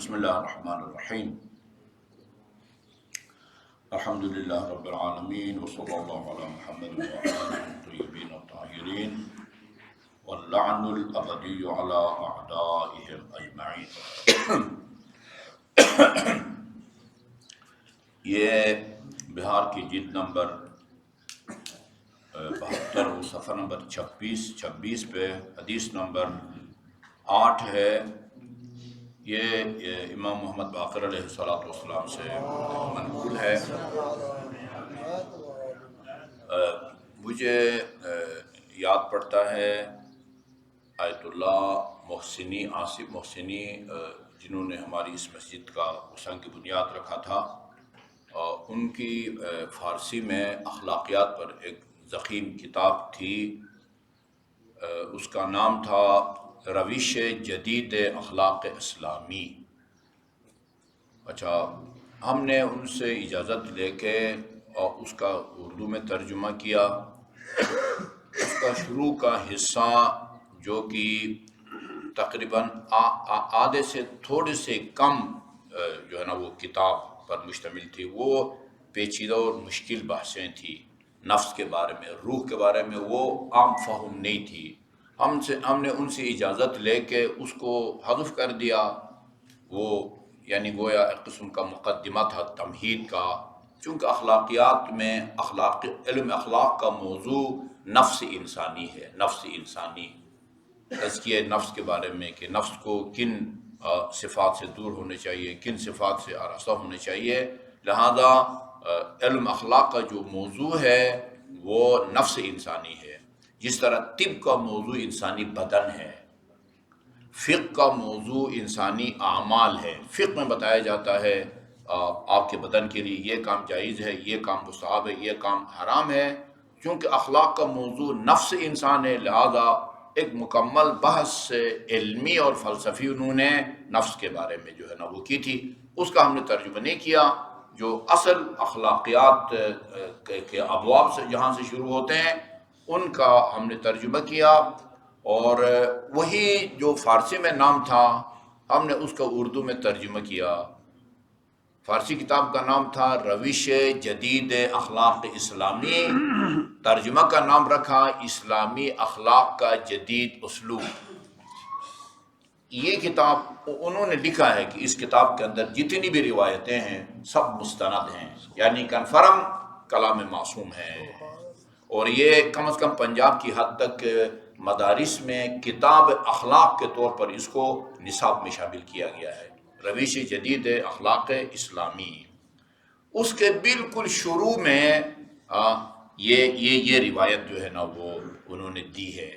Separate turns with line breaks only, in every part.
بسم اللہ الرحمن الرحیم الحمدللہ رب العالمین وصلی اللہ علی محمد وعلی آلہ الطیبین الطاہرین واللعن الابدی علی اعدائہم اجمعین۔ یہ بہار کی جلد نمبر 72 صفحہ نمبر 26 پہ حدیث نمبر 8 ہے۔ یہ امام محمد باقر علیہ السلام سے منقول ہے۔ مجھے یاد پڑتا ہے آیت اللہ محسنی آصف محسنی جنہوں نے ہماری اس مسجد کا سنگ کی بنیاد رکھا تھا، ان کی فارسی میں اخلاقیات پر ایک ضخیم کتاب تھی، اس کا نام تھا روش جدید اخلاق اسلامی۔ اچھا، ہم نے ان سے اجازت لے کے اور اس کا اردو میں ترجمہ کیا۔ اس کا شروع کا حصہ جو کہ تقریباً آدھے سے تھوڑے سے کم جو ہے نا وہ کتاب پر مشتمل تھی، وہ پیچیدہ اور مشکل بحثیں تھیں۔ نفس کے بارے میں، روح کے بارے میں وہ عام فہم نہیں تھی۔ ہم نے ان سے اجازت لے کے اس کو حذف کر دیا۔ وہ یعنی گویا ایک قسم کا مقدمہ تھا تمہید کا، چونکہ اخلاقیات میں علم اخلاق کا موضوع نفس انسانی ہے، نفس انسانی، تزکیہ نفس کے بارے میں کہ نفس کو کن صفات سے دور ہونے چاہیے، کن صفات سے آراستہ ہونے چاہیے۔ لہذا علم اخلاق کا جو موضوع ہے وہ نفس انسانی ہے، جس طرح طب کا موضوع انسانی بدن ہے، فقہ کا موضوع انسانی اعمال ہے۔ فقہ میں بتایا جاتا ہے آپ کے بدن کے لیے یہ کام جائز ہے، یہ کام مستحب ہے، یہ کام حرام ہے۔ چونکہ اخلاق کا موضوع نفس انسان ہے، لہذا ایک مکمل بحث علمی اور فلسفی انہوں نے نفس کے بارے میں جو ہے نا وہ کی تھی۔ اس کا ہم نے ترجمہ نہیں کیا۔ جو اصل اخلاقیات کے ابواب سے جہاں سے شروع ہوتے ہیں ان کا ہم نے ترجمہ کیا، اور وہی جو فارسی میں نام تھا ہم نے اس کا اردو میں ترجمہ کیا۔ فارسی کتاب کا نام تھا روش جدید اخلاق اسلامی، ترجمہ کا نام رکھا اسلامی اخلاق کا جدید اسلوب۔ یہ کتاب انہوں نے لکھا ہے کہ اس کتاب کے اندر جتنی بھی روایتیں ہیں سب مستند ہیں، یعنی کنفرم کلام معصوم ہے، اور یہ کم از کم پنجاب کی حد تک مدارس میں کتاب اخلاق کے طور پر اس کو نصاب میں شامل کیا گیا ہے، روش جدید اخلاق اسلامی۔ اس کے بالکل شروع میں یہ روایت جو ہے نا وہ انہوں نے دی ہے،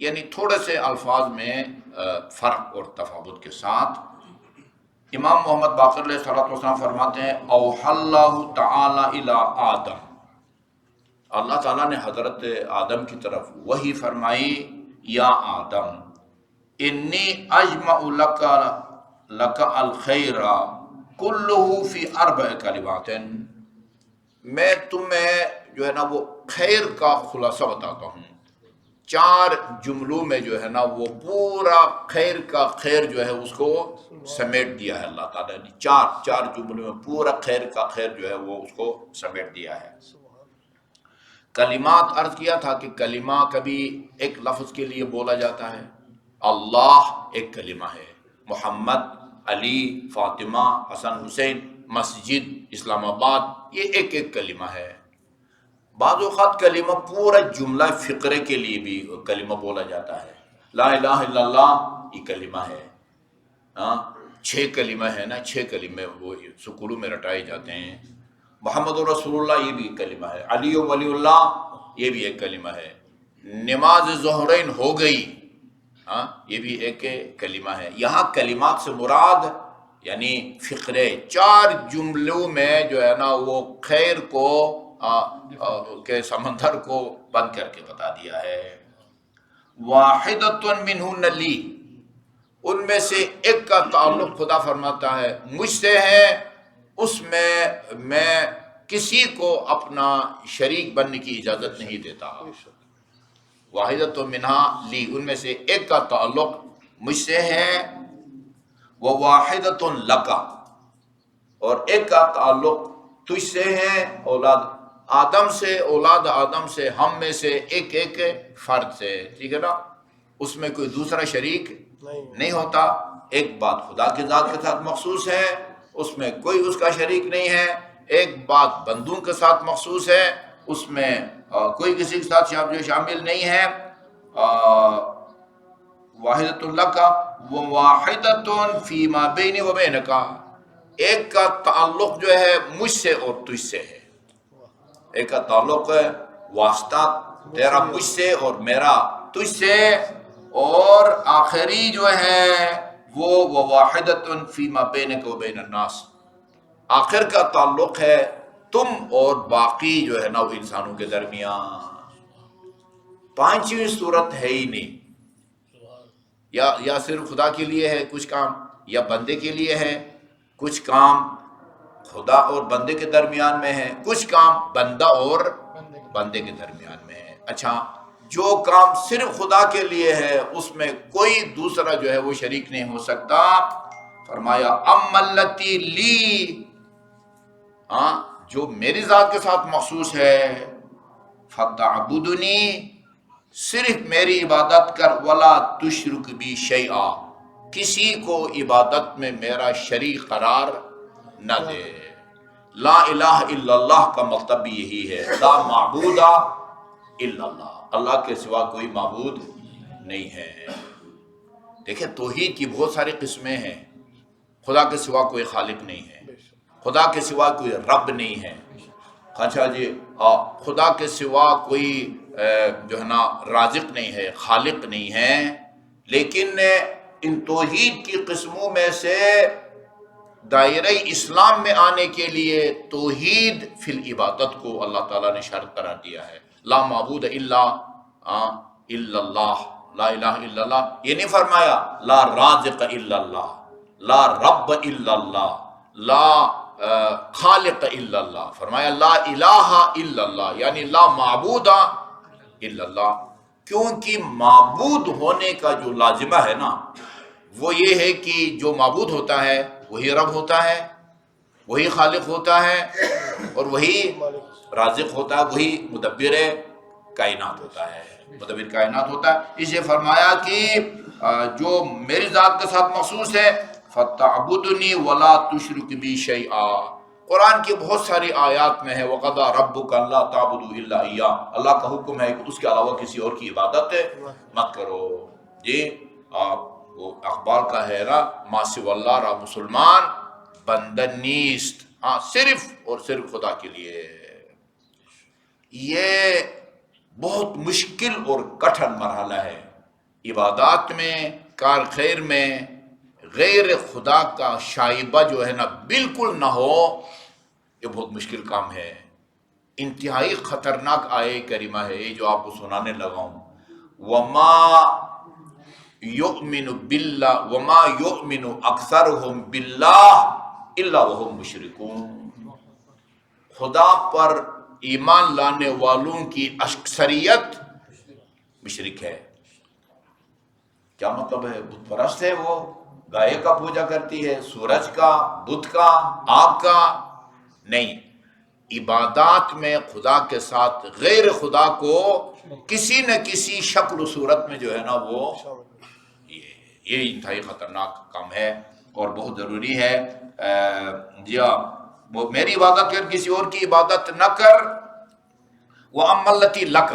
یعنی تھوڑے سے الفاظ میں فرق اور تفاوت کے ساتھ۔ امام محمد باقر علیہ السلام فرماتے ہیں اوحی اللہ تعالی الی آدم، اللہ تعالیٰ نے حضرت آدم کی طرف وحی فرمائی، یا آدم انی اجمع لک الخیر کلہ فی 4 کلمات، میں تمہیں جو ہے نا وہ خیر کا خلاصہ بتاتا ہوں، 4 جملوں میں جو ہے نا وہ پورا خیر کا خیر جو ہے اس کو سمیٹ دیا ہے اللہ تعالیٰ نے۔ 4 جملوں میں پورا خیر کا خیر جو ہے وہ اس کو سمیٹ دیا ہے۔ کلمات عرض کیا تھا کہ کلمہ کبھی ایک لفظ کے لیے بولا جاتا ہے، اللہ ایک کلمہ ہے، محمد، علی، فاطمہ، حسن، حسین، مسجد، اسلام آباد، یہ ایک ایک کلمہ ہے۔ بعض اوقات کلمہ پورا جملہ فقرے کے لیے بھی کلمہ بولا جاتا ہے، لا الہ الا اللہ یہ کلمہ ہے۔ 6 کلمہ ہے نا، 6 کلمے وہ سکولوں میں رٹائے جاتے ہیں۔ محمد رسول اللہ یہ بھی ایک کلمہ ہے، علی ولی اللہ یہ بھی ایک کلمہ ہے، نماز ظہرین ہو گئی یہ بھی ایک کلمہ ہے۔ یہاں کلمات سے مراد یعنی فقرے 4 جملوں میں جو ہے نا وہ خیر کو کے سمندر کو بند کر کے بتا دیا ہے۔ واحدۃ منہن لی، ان میں سے ایک کا تعلق خدا فرماتا ہے مجھ سے ہے، اس میں کسی کو اپنا شریک بننے کی اجازت نہیں دیتا۔ واحدۃ منہا لی، ان میں سے ایک کا تعلق مجھ سے ہے، وواحدۃ لک، اور ایک کا تعلق تجھ سے ہے، اولاد آدم سے، ہم میں سے ایک ایک فرد سے، ٹھیک ہے نا، اس میں کوئی دوسرا شریک نہیں ہوتا۔ ایک بات خدا کی ذات کے ساتھ مخصوص ہے، اس میں کوئی اس کا شریک نہیں ہے۔ ایک بات بندوں کے ساتھ مخصوص ہے، اس میں کوئی کسی کے ساتھ شامل نہیں ہے۔ واحدۃ لک وواحدۃ فیما بینی و بینک، ایک کا تعلق جو ہے مجھ سے اور تجھ سے ہے، ایک کا تعلق ہے واسطہ تیرا مجھ سے اور میرا تجھ سے، اور آخری جو ہے وہ وواحدۃ فیما بینک و بین الناس، آخر کا تعلق ہے تم اور باقی جو ہے نا وہ انسانوں کے درمیان۔ پانچویں صورت ہے ہی نہیں، یا صرف خدا کے لیے ہے کچھ کام، یا بندے کے لیے ہے کچھ کام، خدا اور بندے کے درمیان میں ہے کچھ کام، بندہ اور بندے کے درمیان میں ہے۔ اچھا، جو کام صرف خدا کے لیے ہے اس میں کوئی دوسرا جو ہے وہ شریک نہیں ہو سکتا۔ فرمایا اما التی لی، جو میری ذات کے ساتھ مخصوص ہے، فتعبدنی، صرف میری عبادت کر، ولا تشرک بی شیئا، کسی کو عبادت میں میرا شریک قرار نہ دے۔ لا الہ الا اللہ کا مطلب بھی یہی ہے، لا معبود الا اللہ، اللہ کے سوا کوئی معبود نہیں ہے۔ دیکھیں توحید کی بہت ساری قسمیں ہیں، خدا کے سوا کوئی خالق نہیں ہے، خدا کے سوا کوئی رب نہیں ہے، اچھا جی، خدا کے سوا کوئی جو ہے نا رازق نہیں ہے، خالق نہیں ہے۔ لیکن ان توحید کی قسموں میں سے دائرہ اسلام میں آنے کے لیے توحید فی العبادت کو اللہ تعالیٰ نے شرط قرار دیا ہے۔ لا معبود الا اللہ، لا الہ الا اللہ، یہ نہیں فرمایا لا رازق الا اللہ، لا رب الا اللہ، لا خالق الا اللہ، فرمایا لا الہ الا اللہ، یعنی لا معبود الا اللہ، کیونکہ معبود ہونے کا جو لازمہ ہے نا وہ یہ ہے کہ جو معبود ہوتا ہے وہی رب ہوتا ہے، وہی خالق ہوتا ہے، اور وہی رازق ہوتا ہے، وہی مدبر کائنات ہوتا ہے، مدبر کائنات ہوتا ہے۔ اسے فرمایا کہ جو میری ذات کے ساتھ مخصوص ہے، فَتَعْبُدُنِي وَلَا تُشْرِكْ بِي شَيْئًا، قرآن کی بہت ساری آیات میں ہے وَقَضَىٰ رَبُّكَ أَلَّا تَعْبُدُوا إِلَّا إِيَّاهُ، اللہ کا حکم ہے کہ اس کے علاوہ کسی اور کی عبادت مت کرو۔ جی وہ اقبال کا ہے را ما سوی اللہ را مسلمان بندن نیست، صرف اور صرف خدا کے لیے۔ یہ بہت مشکل اور کٹھن مرحلہ ہے، عبادات میں، کار خیر میں غیر خدا کا شائبہ جو ہے نا بالکل نہ ہو، یہ بہت مشکل کام ہے، انتہائی خطرناک آیہ کریمہ ہے یہ جو آپ کو سنانے لگا ہوں۔ وما یؤمن باللہ وما یؤمن اکثرهم باللہ الا وهم مشرکون، خدا پر ایمان لانے والوں کی اکثریت مشرک ہے۔ کیا مطلب ہے؟ بت پرست ہے، وہ گائے کا پوجا کرتی ہے، سورج کا، بت کا، آگ کا نہیں، عبادات میں خدا کے ساتھ غیر خدا کو کسی نہ کسی شکل و صورت میں جو ہے نا وہ یہ انتہائی خطرناک کام ہے اور بہت ضروری ہے۔ جی ہاں، وہ میری عبادت کر، کسی اور کی عبادت نہ کر۔ وَأَمَّا الَّتِي لَكَ،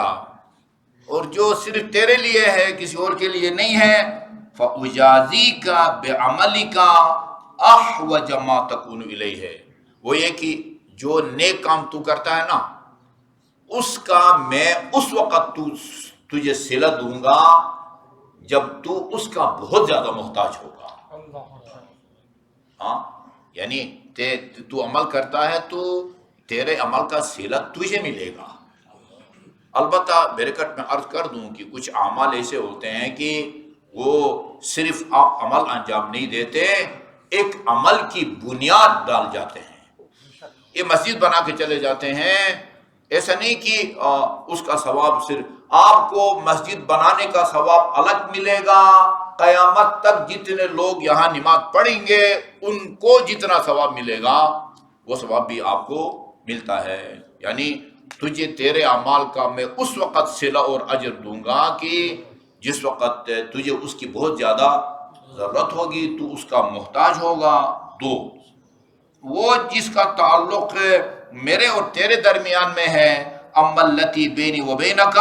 اور جو صرف تیرے لیے ہے کسی اور کے لیے نہیں ہے، فَأُجَازِيكَ بِعَمَلِكَ أَحْوَجَ مَا تَكُونُ إِلَيْهِ، وہ یہ کہ جو نیک کام تو کرتا ہے نا اس کا میں اس وقت تجھے صلہ دوں گا جب تو اس کا بہت زیادہ محتاج ہوگا۔ ہاں، یعنی تو عمل کرتا ہے تو تیرے عمل کا صلہ تجھے ملے گا۔ البتہ بریکٹ میں عرض کر دوں کہ کچھ اعمال ایسے ہوتے ہیں کہ وہ صرف آپ عمل انجام نہیں دیتے، ایک عمل کی بنیاد ڈال جاتے ہیں، یہ مسجد بنا کے چلے جاتے ہیں۔ ایسا نہیں کہ اس کا ثواب صرف آپ کو مسجد بنانے کا ثواب الگ ملے گا قیامت تک جتنے لوگ یہاں نماز پڑھیں گے ان کو جتنا ثواب ملے گا وہ ثواب بھی آپ کو ملتا ہے. یعنی تجھے تیرے اعمال کا میں اس وقت صلہ اور اجر دوں گا کہ جس وقت تجھے اس کی بہت زیادہ ضرورت ہوگی، تو اس کا محتاج ہوگا. دو، وہ جس کا تعلق میرے اور تیرے درمیان میں ہے، اما التی بینی و بینک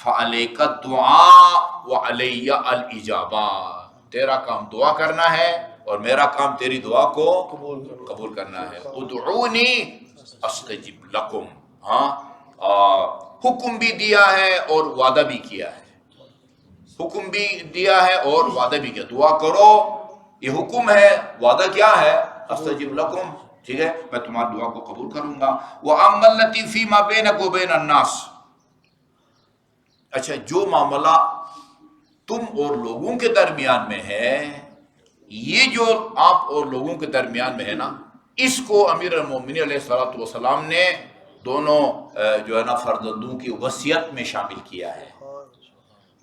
فعلیک الدعاء وعلی الاجابہ، تیرا کام دعا کرنا ہے اور میرا کام تیری دعا کو قبول کرنا ہے. ادعونی استجب لکم. ہاں، حکم بھی دیا ہے اور وعدہ بھی کیا ہے. حکم بھی دیا ہے اور وعدہ بھی کیا، دعا کرو، یہ حکم ہے. وعدہ کیا ہے؟ استجب لکم، ٹھیک ہے، میں تمہاری دعا کو قبول کروں گا. وَأَمَّا الَّتِي فِي مَا بَيْنَكَ وَبَيْنَ النَّاسِ، اچھا جو معاملہ تم اور لوگوں کے درمیان میں ہے، یہ جو آپ اور لوگوں کے درمیان میں ہے نا، اس کو امیر المومنین علیہ الصلوۃ والسلام نے دونوں جو ہے نا فرزندوں کی وصیت میں شامل کیا ہے.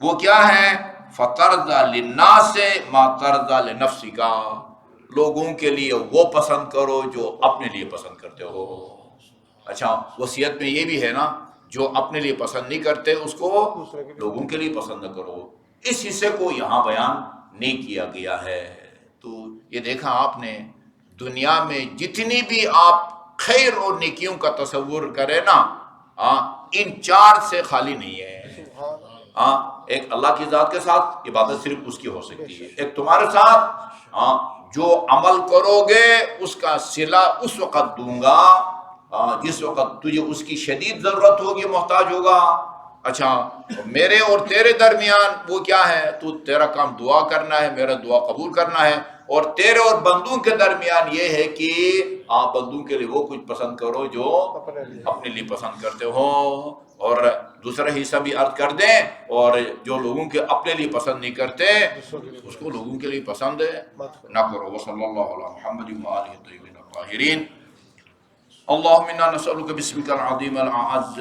وہ کیا ہے؟ فَتَرْضَى لِلنَّاسِ مَا تَرْضَى لِنَفْسِكَ، لوگوں کے لیے وہ پسند کرو جو اپنے لیے پسند کرتے ہو. اچھا، وصیت میں یہ بھی ہے نا، جو اپنے لیے پسند نہیں کرتے اس کو لوگوں کے لیے پسند نہ کرو. اس حصے کو یہاں بیان نہیں کیا گیا ہے. تو یہ دیکھا آپ نے، دنیا میں جتنی بھی آپ خیر اور نیکیوں کا تصور کریں نا، ان چار سے خالی نہیں ہے. ایک اللہ کی ذات کے ساتھ عبادت صرف اس کی ہو سکتی ہے. ایک تمہارے ساتھ جو عمل کرو گے اس کا صلہ اس وقت دوں گا جس وقت تجھے اس کی شدید ضرورت ہوگی، محتاج ہوگا. اچھا، میرے اور تیرے درمیان وہ کیا ہے؟ تو تیرا کام دعا کرنا ہے، میرا دعا قبول کرنا ہے. اور تیرے اور بندوں کے درمیان یہ ہے کہ آپ بندوں کے لیے وہ کچھ پسند کرو جو اپنے لیے پسند کرتے ہو. اور دوسرا حصہ بھی عرض کر دیں، اور جو لوگوں کے اپنے لیے پسند نہیں کرتے اس کو لوگوں کے لیے پسند نہ کرو. وصلی اللہ علی محمد وآلہ الطیبین الطاہرین. اللہم انا نسألک باسمک العظیم الأعز